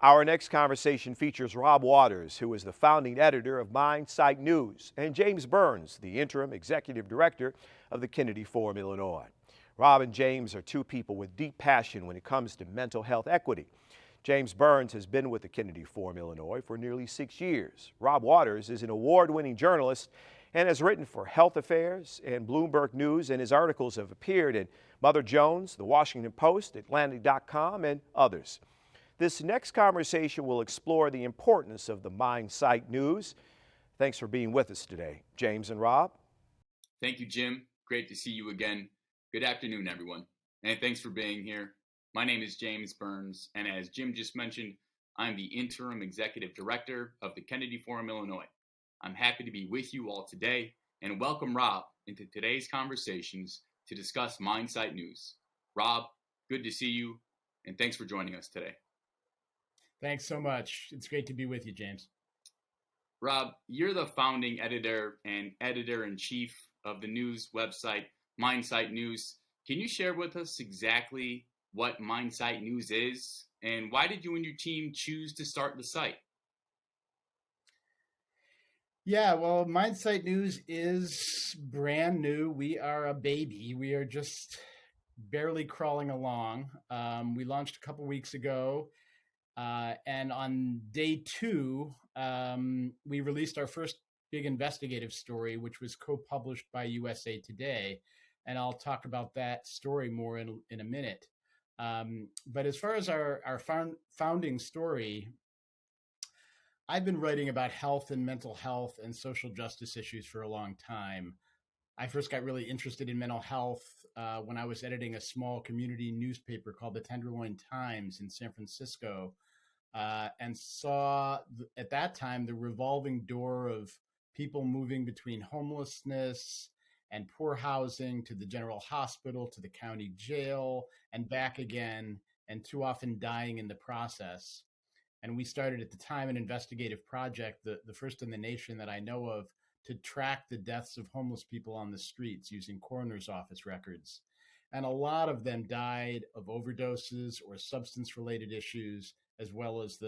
Our next conversation features Rob Waters, who is the founding editor of MindSite News, and James Burns, the interim executive director of the Kennedy Forum, Illinois. Rob and James are two people with deep passion when it comes to mental health equity. James Burns has been with the Kennedy Forum, Illinois for nearly 6 years. Rob Waters is an award-winning journalist and has written for Health Affairs and Bloomberg News, and his articles have appeared in Mother Jones, The Washington Post, Atlantic.com, and others. This next conversation will explore the importance of the MindSite News. Thanks for being with us today, James and Rob. Thank you, Jim. Great to see you again. Good afternoon, everyone. And thanks for being here. My name is James Burns, and as Jim just mentioned, I'm the interim executive director of the Kennedy Forum, Illinois. I'm happy to be with you all today and welcome Rob into today's conversations to discuss MindSite News. Rob, good to see you, and thanks for joining us today. Thanks so much. It's great to be with you, James. Rob, you're the founding editor and editor-in-chief of the news website MindSite News. Can you share with us exactly what MindSite News is, and why did you and your team choose to start the site? Yeah, well, MindSite News is brand new. We are a baby. We are just barely crawling along. We launched a couple weeks ago, and on day 2, we released our first big investigative story, which was co-published by USA Today, and I'll talk about that story more in a minute. But as far as our founding story, I've been writing about health and mental health and social justice issues for a long time. I first got really interested in mental health when I was editing a small community newspaper called the Tenderloin Times in San Francisco, and saw at that time the revolving door of people moving between homelessness and poor housing to the general hospital, to the county jail, and back again, and too often dying in the process. And we started at the time an investigative project, the first in the nation that I know of, to track the deaths of homeless people on the streets using coroner's office records. And a lot of them died of overdoses or substance-related issues, as well as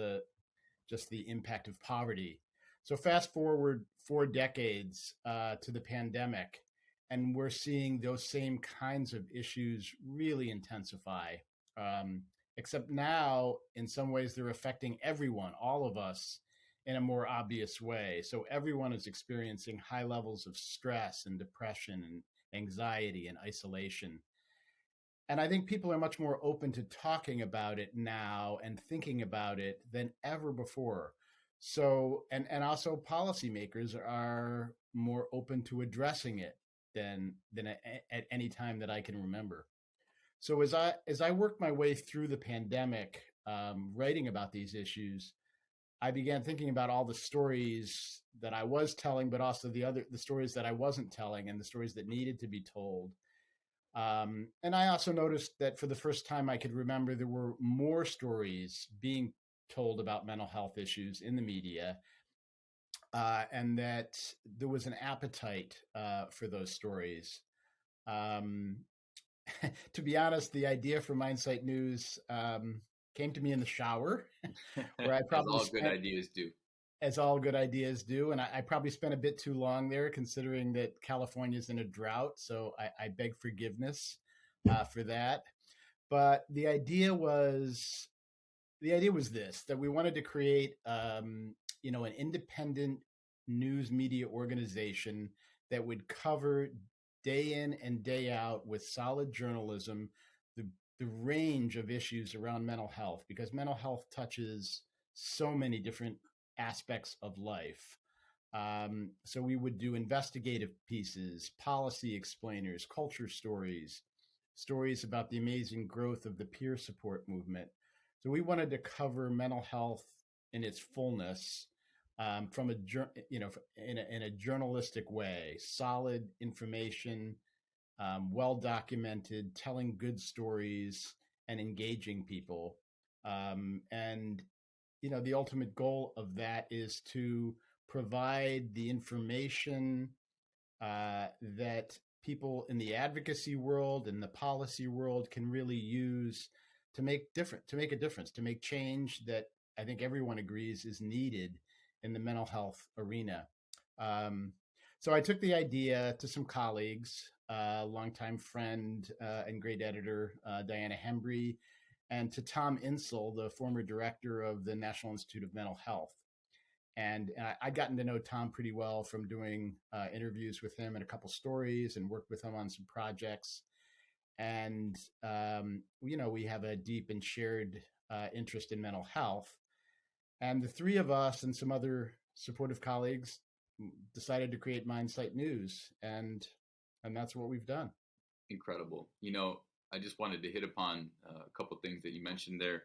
just the impact of poverty. So fast forward 4 decades to the pandemic, and we're seeing those same kinds of issues really intensify. Except now, in some ways, they're affecting everyone, all of us, in a more obvious way. So everyone is experiencing high levels of stress and depression and anxiety and isolation. And I think people are much more open to talking about it now and thinking about it than ever before. So, and also policymakers are more open to addressing it than at any time that I can remember. So as I worked my way through the pandemic, writing about these issues, I began thinking about all the stories that I was telling, but also the stories that I wasn't telling, and the stories that needed to be told. And I also noticed that for the first time I could remember, there were more stories being told about mental health issues in the media, and that there was an appetite for those stories. To be honest, the idea for MindSite News came to me in the shower, where I probably as all good ideas do. As all good ideas do, and I probably spent a bit too long there, considering that California's in a drought. So I beg forgiveness for that. But the idea was this: that we wanted to create, an independent news media organization that would cover day in and day out with solid journalism the range of issues around mental health, because mental health touches so many different aspects of life. So we would do investigative pieces, policy explainers, culture stories, stories about the amazing growth of the peer support movement. So we wanted to cover mental health in its fullness, from in a journalistic way, solid information, well documented, telling good stories, and engaging people. And the ultimate goal of that is to provide the information that people in the advocacy world and the policy world can really use to make a difference, to make change that I think everyone agrees is needed in the mental health arena. So I took the idea to some colleagues, longtime friend and great editor, Diana Hembry, and to Tom Insel, the former director of the National Institute of Mental Health. And I'd gotten to know Tom pretty well from doing interviews with him and a couple stories and worked with him on some projects. And, we have a deep and shared interest in mental health. And the three of us and some other supportive colleagues decided to create MindSite News. And that's what we've done. Incredible. I just wanted to hit upon a couple of things that you mentioned there.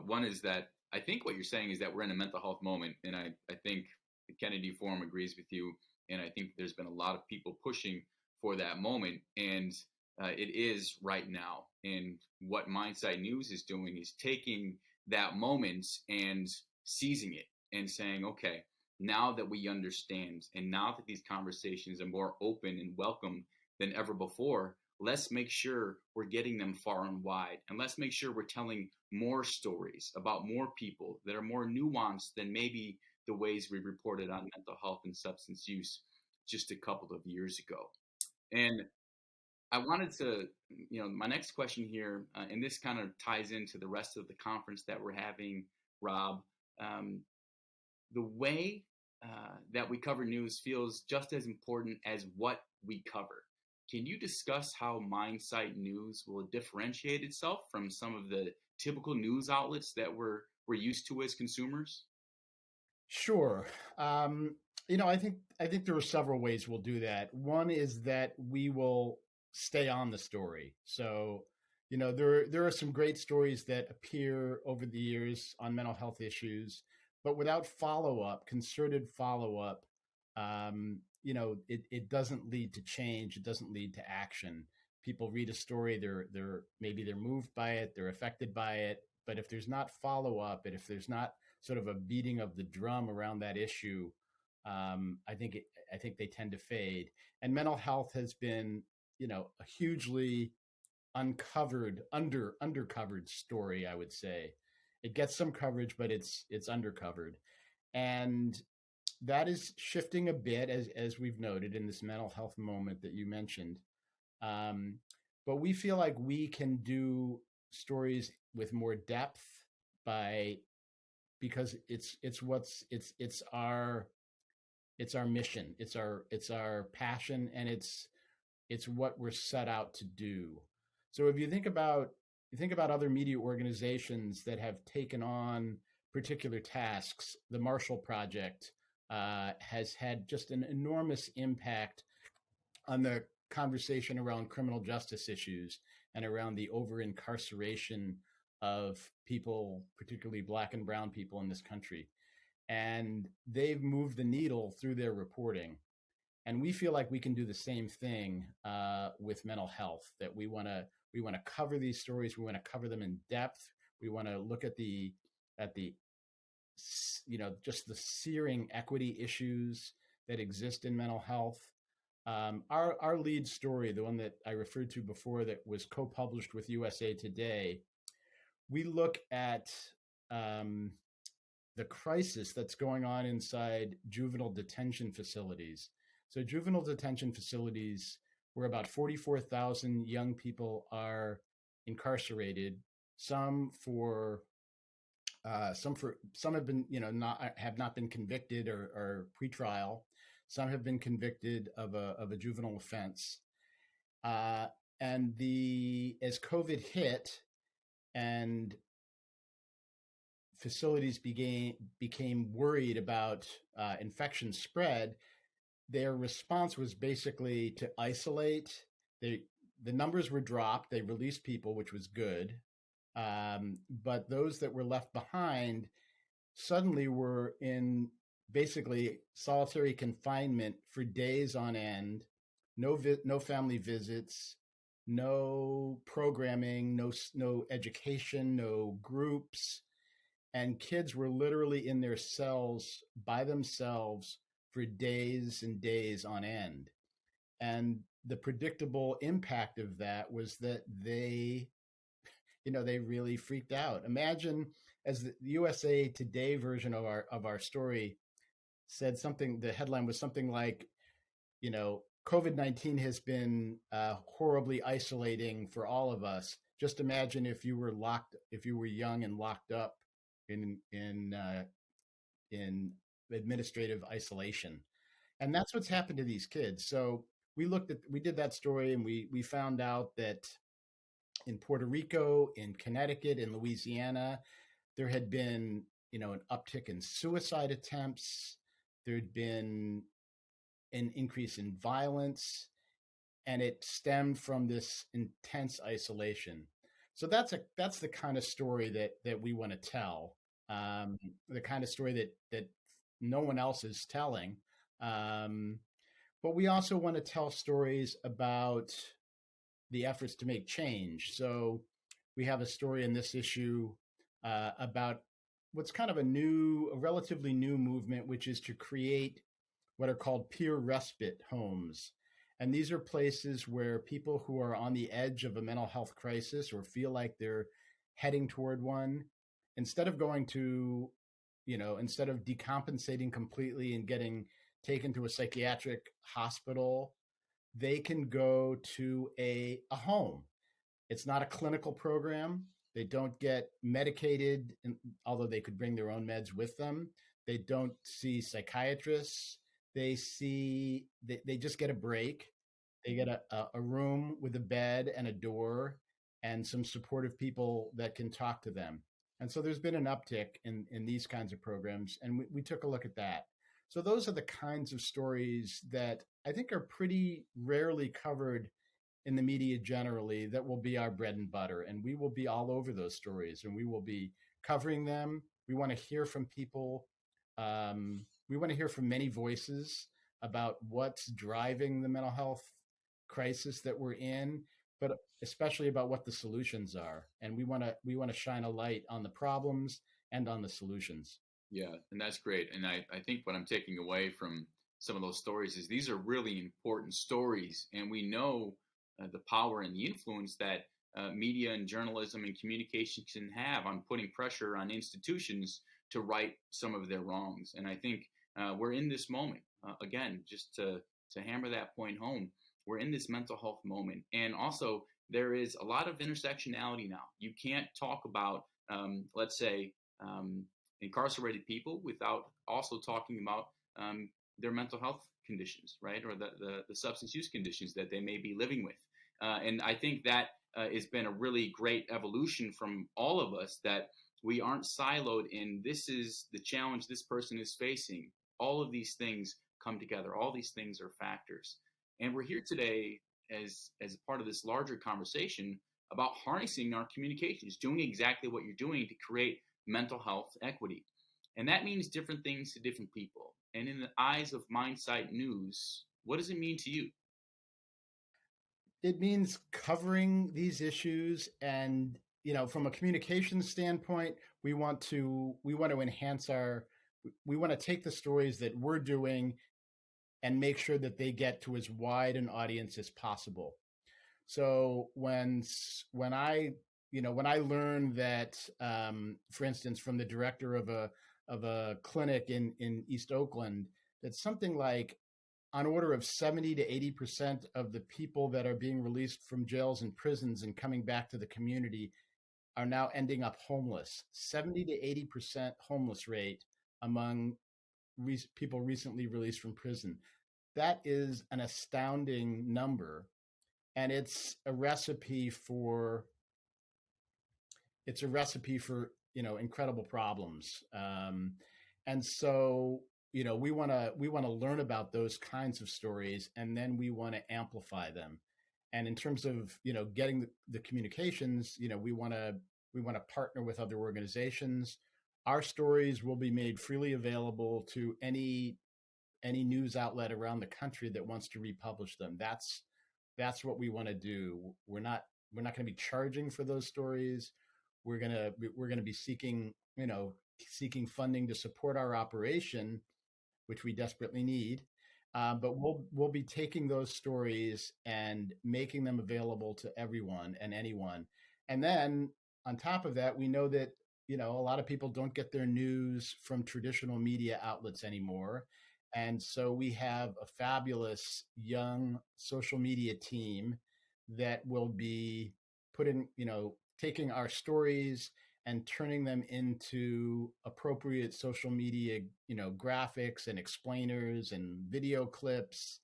One is that I think what you're saying is that we're in a mental health moment. And I think the Kennedy Forum agrees with you. And I think there's been a lot of people pushing for that moment. And it is right now. And what MindSite News is doing is taking that moment and seizing it and saying, okay, now that we understand and now that these conversations are more open and welcome than ever before, let's make sure we're getting them far and wide. And let's make sure we're telling more stories about more people that are more nuanced than maybe the ways we reported on mental health and substance use just a couple of years ago. And I wanted to, my next question here, and this kind of ties into the rest of the conference that we're having, Rob. The way that we cover news feels just as important as what we cover. Can you discuss how MindSite News will differentiate itself from some of the typical news outlets that we're used to as consumers? Sure. I think there are several ways we'll do that. One is that we will stay on the story. So, there are some great stories that appear over the years on mental health issues, but without follow-up, concerted follow-up, it doesn't lead to change. It doesn't lead to action. People read a story, they're moved by it, they're affected by it, but if there's not follow-up, and if there's not sort of a beating of the drum around that issue, I think they tend to fade. And mental health has been, a hugely undercovered story, I would say. It gets some coverage, but it's undercovered. And that is shifting a bit, as we've noted in this mental health moment that you mentioned. But we feel like we can do stories with more depth because it's our mission, it's our passion, and it's what we're set out to do. So if you think about other media organizations that have taken on particular tasks, the Marshall Project has had just an enormous impact on the conversation around criminal justice issues and around the over-incarceration of people, particularly Black and brown people in this country. And they've moved the needle through their reporting. And we feel like we can do the same thing with mental health, that we want to cover these stories. We want to cover them in depth. We want to look at just the searing equity issues that exist in mental health. Our lead story, the one that I referred to before that was co-published with USA Today, we look at the crisis that's going on inside juvenile detention facilities. So juvenile detention facilities, where about 44,000 young people are incarcerated, some have been, have not been convicted or pretrial. Some have been convicted of a juvenile offense. And as COVID hit and facilities became worried about infection spread, their response was basically to isolate. The numbers were dropped. They released people, which was good. But those that were left behind suddenly were in basically solitary confinement for days on end, no family visits, no programming, no education, no groups. And kids were literally in their cells by themselves for days and days on end. And the predictable impact of that was that they really freaked out. Imagine as the USA Today version of our story said something, the headline was something like, COVID-19 has been horribly isolating for all of us. Just imagine if you were young and locked up in administrative isolation. And that's what's happened to these kids. So we did that story, and we found out that in Puerto Rico, in Connecticut, in Louisiana, there had been, an uptick in suicide attempts. There'd been an increase in violence, and it stemmed from this intense isolation. So that's the kind of story that we want to tell, the kind of story that no one else is telling. But we also want to tell stories about the efforts to make change. So we have a story in this issue about what's kind of a relatively new movement, which is to create what are called peer respite homes. And these are places where people who are on the edge of a mental health crisis or feel like they're heading toward one, instead of decompensating completely and getting taken to a psychiatric hospital, they can go to a home. It's not a clinical program. They don't get medicated, although they could bring their own meds with them. They don't see psychiatrists. They just get a break. They get a room with a bed and a door and some supportive people that can talk to them. And so there's been an uptick in these kinds of programs, and we took a look at that. So those are the kinds of stories that I think are pretty rarely covered in the media generally, that will be our bread and butter. And we will be all over those stories, and we will be covering them. We want to hear from people. We want to hear from many voices about what's driving the mental health crisis that we're in, but especially about what the solutions are. And we want to shine a light on the problems and on the solutions. Yeah, and that's great. And I think what I'm taking away from some of those stories is these are really important stories. And we know the power and the influence that media and journalism and communication can have on putting pressure on institutions to right some of their wrongs. And I think we're in this moment, again, just to hammer that point home, we're in this mental health moment. And also, there is a lot of intersectionality now. You can't talk about, let's say, incarcerated people without also talking about their mental health conditions, right? Or the substance use conditions that they may be living with. And I think that has been a really great evolution from all of us, that we aren't siloed in this is the challenge this person is facing. All of these things come together. All these things are factors. And we're here today as part of this larger conversation about harnessing our communications, doing exactly what you're doing to create mental health equity. And that means different things to different people. And in the eyes of MindSite News, what does it mean to you? It means covering these issues, and from a communications standpoint, we want to enhance we want to take the stories that we're doing and make sure that they get to as wide an audience as possible. So when I learned that, for instance, from the director of a clinic in East Oakland, that something like on order of 70 to 80% of the people that are being released from jails and prisons and coming back to the community are now ending up homeless. 70 to 80% homeless rate among people recently released from prison. That is an astounding number, and it's a recipe for incredible problems. And so we want to learn about those kinds of stories, and then we want to amplify them. And in terms of getting the communications, we want to partner with other organizations. Our stories will be made freely available to any news outlet around the country that wants to republish them. That's what we want to do. We're not going to be charging for those stories. We're going to be seeking funding to support our operation, which we desperately need. But we'll be taking those stories and making them available to everyone and anyone. And then on top of that, we know that a lot of people don't get their news from traditional media outlets anymore. And so we have a fabulous young social media team that will be taking our stories and turning them into appropriate social media, graphics and explainers and video clips,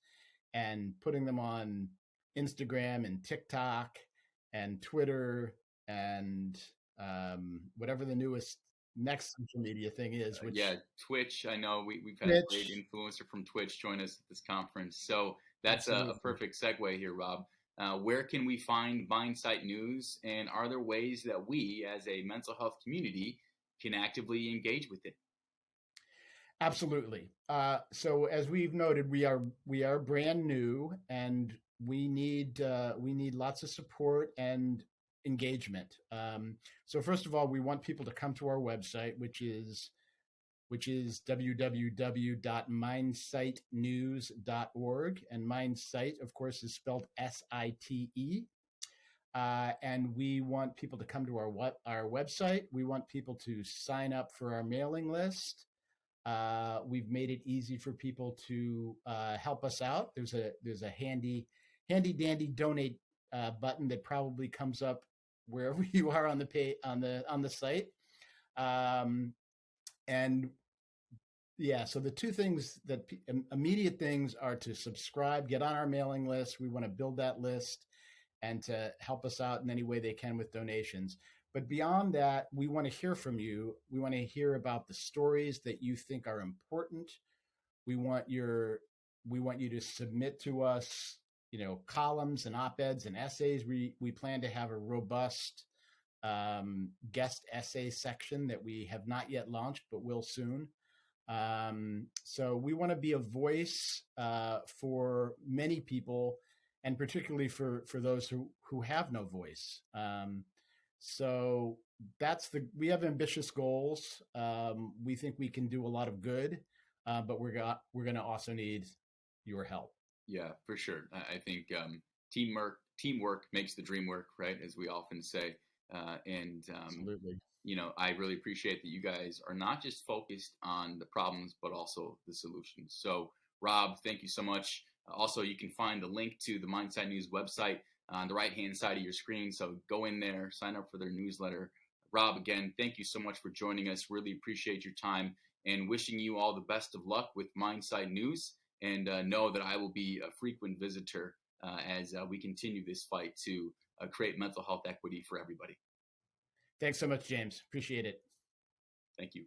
and putting them on Instagram and TikTok and Twitter and whatever the next social media thing is. Which Yeah, Twitch. I know we've had a great Twitch, influencer from Twitch join us at this conference. So that's a absolutely. perfect segue here, Rob. Where can we find MindSite news, and are there ways that we, as a mental health community, can actively engage with it? Absolutely. So as we've noted, we are brand new, and we need lots of support and engagement. So first of all, we want people to come to our website, which is www.mindsitenews.org, and MindSite, of course, is spelled SITE. And we want people to come to our website. We want people to sign up for our mailing list. We've made it easy for people to help us out. There's a handy dandy donate button that probably comes up wherever you are on the site. And yeah, so the two things that immediate things are to subscribe, get on our mailing list. We want to build that list, and to help us out in any way they can with donations. But beyond that, we want to hear from you. We want to hear about the stories that you think are important. We want you to submit to us, columns and op-eds and essays. We plan to have a robust guest essay section that we have not yet launched, but will soon. So we want to be a voice for many people, and particularly for those who have no voice. So we have ambitious goals. We think we can do a lot of good, but we're going to also need your help. Yeah, for sure. I think teamwork makes the dream work, right? As we often say. Absolutely. I really appreciate that you guys are not just focused on the problems, but also the solutions. So, Rob, thank you so much. Also, you can find the link to the MindSite News website on the right-hand side of your screen. So go in there, sign up for their newsletter. Rob, again, thank you so much for joining us. Really appreciate your time, and wishing you all the best of luck with MindSite News. And know that I will be a frequent visitor as we continue this fight to create mental health equity for everybody. Thanks so much, James. Appreciate it. Thank you.